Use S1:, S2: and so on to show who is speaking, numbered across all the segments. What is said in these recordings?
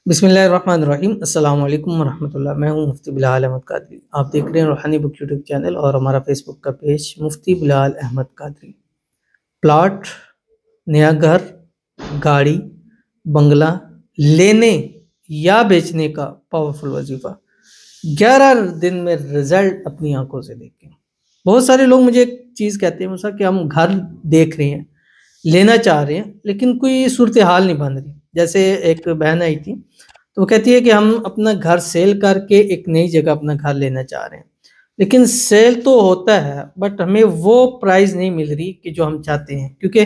S1: बिस्मिल्लाहिर्रहमानिर्रहीम अस्सलाम वालेकुम वरहमतुल्लाह। मैं हूं मुफ्ती बिलाल अहमद कादरी। आप देख रहे हैं रूहानी बुक यूट्यूब चैनल और हमारा फेसबुक का पेज मुफ्ती बिलाल अहमद कादरी। प्लॉट, नया घर, गाड़ी, बंगला लेने या बेचने का पावरफुल वजीफा 11 दिन में रिजल्ट अपनी आंखों से देखें। बहुत सारे लोग मुझे एक चीज़ कहते हैं मुझसे कि हम घर देख रहे हैं, लेना चाह रहे हैं, लेकिन कोई सूरत हाल नहीं बन रही। जैसे एक बहन आई थी, तो वो कहती है कि हम अपना घर सेल करके एक नई जगह अपना घर लेना चाह रहे हैं, लेकिन सेल तो होता है बट हमें वो प्राइस नहीं मिल रही कि जो हम चाहते हैं, क्योंकि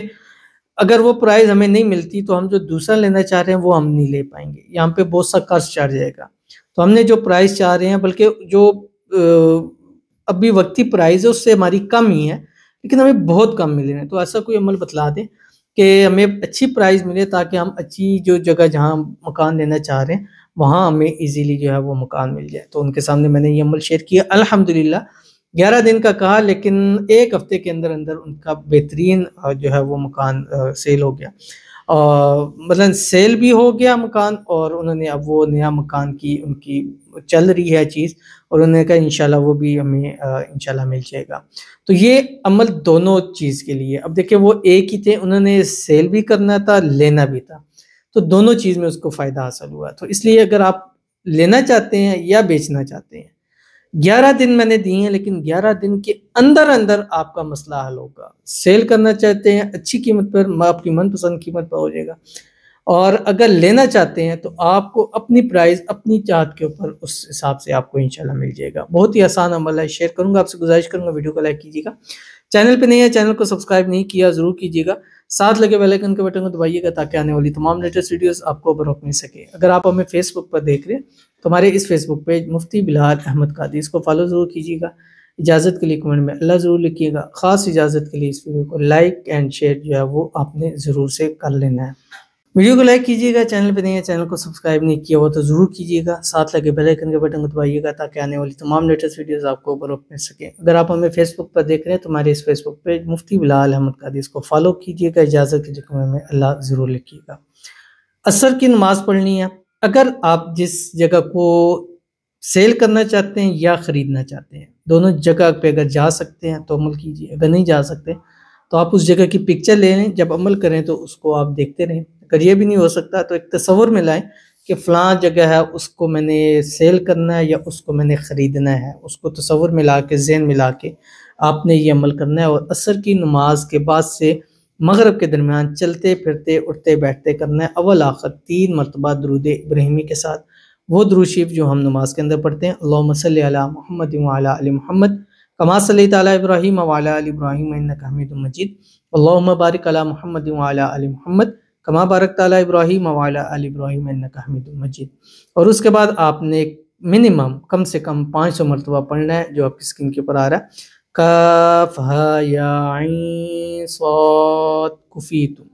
S1: अगर वो प्राइस हमें नहीं मिलती तो हम जो दूसरा लेना चाह रहे हैं वो हम नहीं ले पाएंगे, यहाँ पे बहुत सा कर्ज चढ़ जाएगा। तो हमने जो प्राइस चाह रहे हैं, बल्कि जो अभी वक्ती प्राइस है उससे हमारी कम ही है, लेकिन हमें बहुत कम मिल रहे हैं। तो ऐसा कोई अमल बतला दें कि हमें अच्छी प्राइस मिले, ताकि हम अच्छी जो जगह जहाँ मकान लेना चाह रहे हैं वहाँ हमें इजीली जो है वो मकान मिल जाए। तो उनके सामने मैंने ये अमल शेयर किया। अल्हम्दुलिल्लाह 11 दिन का कहा, लेकिन एक हफ्ते के अंदर अंदर उनका बेहतरीन जो है वो मकान सेल हो गया। मतलब सेल भी हो गया मकान, और उन्होंने अब वो नया मकान की उनकी चल रही है चीज़, और उन्होंने कहा इंशाल्लाह वो भी हमें इंशाल्लाह मिल जाएगा। तो ये अमल दोनों चीज़ के लिए। अब देखिए वो एक ही थे, उन्होंने सेल भी करना था, लेना भी था, तो दोनों चीज़ में उसको फ़ायदा हासिल हुआ। तो इसलिए अगर आप लेना चाहते हैं या बेचना चाहते हैं, 11 दिन मैंने दिए हैं, लेकिन 11 दिन के अंदर अंदर आपका मसला हल होगा। सेल करना चाहते हैं अच्छी कीमत पर, आपकी मनपसंद कीमत पर हो जाएगा, और अगर लेना चाहते हैं तो आपको अपनी प्राइस अपनी चाहत के ऊपर उस हिसाब से आपको इंशाल्लाह मिल जाएगा। बहुत ही आसान अमल है, शेयर करूंगा, आपसे गुजारिश करूंगा वीडियो को लाइक कीजिएगा। चैनल पे नहीं है, चैनल को सब्सक्राइब नहीं किया ज़रूर कीजिएगा। साथ लगे बेल आइकन के बटन को दबाइएगा ताकि आने वाली तमाम लेटेस्ट वीडियोस आपको बरवक्त मिल सके। अगर आप हमें फेसबुक पर देख रहे हैं तो हमारे इस फेसबुक पेज मुफ्ती बिलाल अहमद कादरी, इसको फॉलो ज़रूर कीजिएगा। इजाज़त के लिए कमेंट में अल्लाह ज़रूर लिखिएगा। ख़ास इजाज़त के लिए इस वीडियो को लाइक एंड शेयर जो है वो आपने ज़रूर से कर लेना है। वीडियो को लाइक कीजिएगा, चैनल पे नहीं है, चैनल को सब्सक्राइब नहीं किया हुआ तो ज़रूर कीजिएगा। साथ लगे बेल आइकन के बटन को दबाइएगा ताकि आने वाली तमाम लेटेस्ट वीडियोस आपको बरवक्त मिल सके। अगर आप हमें फेसबुक पर देख रहे हैं तो हमारे इस फेसबुक पेज मुफ्ती बिलाल अहमद कादरी, इसको फॉलो कीजिएगा। इजाज़त के लिए में अल्लाह ज़रूर लिखिएगा। असर की नमाज़ पढ़नी है। अगर आप जिस जगह को सेल करना चाहते हैं या ख़रीदना चाहते हैं, दोनों जगह पे अगर जा सकते हैं तो अमल कीजिए, अगर नहीं जा सकते तो आप उस जगह की पिक्चर ले लें। जब अमल करें तो उसको आप देखते रहें। अगर ये भी नहीं हो सकता तो एक तसव्वुर में लाएं कि फ़लाँ जगह है, उसको मैंने सेल करना है या उसको मैंने ख़रीदना है। उसको तसव्वुर में ला के, ज़हन में ला के आपने ये अमल करना है, और असर की नमाज के बाद से मगरिब के दरमियान चलते फिरते उठते बैठते करना है। अव्वल आखिर 3 मरतबा दुरूद इब्राहिमी के साथ, वो दुरूद शरीफ जो हम नमाज के अंदर पढ़ते हैं, अल्लाहुम्मा सल्लि अला मुहम्मद व अला आलि मुहम्मद कमा सल्लैता अला इब्राहीम व अला आलि इब्राहीम इन्नका हमीदुम मजीद, अल्लाहुम्मा बारिक अला मुहम्मद व अला आलि मुहम्मद कमा बारकता अला इब्राहीम व अला आलि इब्राहीम इन्नका हमीदुम मजीद। और उसके बाद आपने मिनिमम कम से कम 500 मरतबा पढ़ना है, जो आपकी स्क्रीन के ऊपर आ रहा है। काफ हा या ऐन स्वाद कुफीतुम,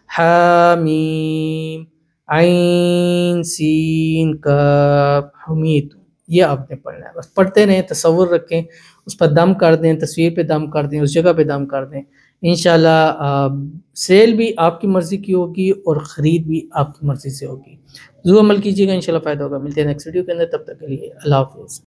S1: हामीम ऐन सीन काफ हमीतुम। ये आपने पढ़ना है, बस पढ़ते रहें, तसव्वुर रखें, उस पर दम कर दें, तस्वीर पे दम कर दें, उस जगह पे दम कर दें। इंशाल्लाह सेल भी आपकी मर्ज़ी की होगी और ख़रीद भी आपकी मर्ज़ी से होगी। ज़रूर अमल कीजिएगा, इंशाल्लाह फ़ायदा होगा। मिलते हैं नेक्स्ट वीडियो के अंदर, तब तक के लिए अल्लाह हाफ़िज़।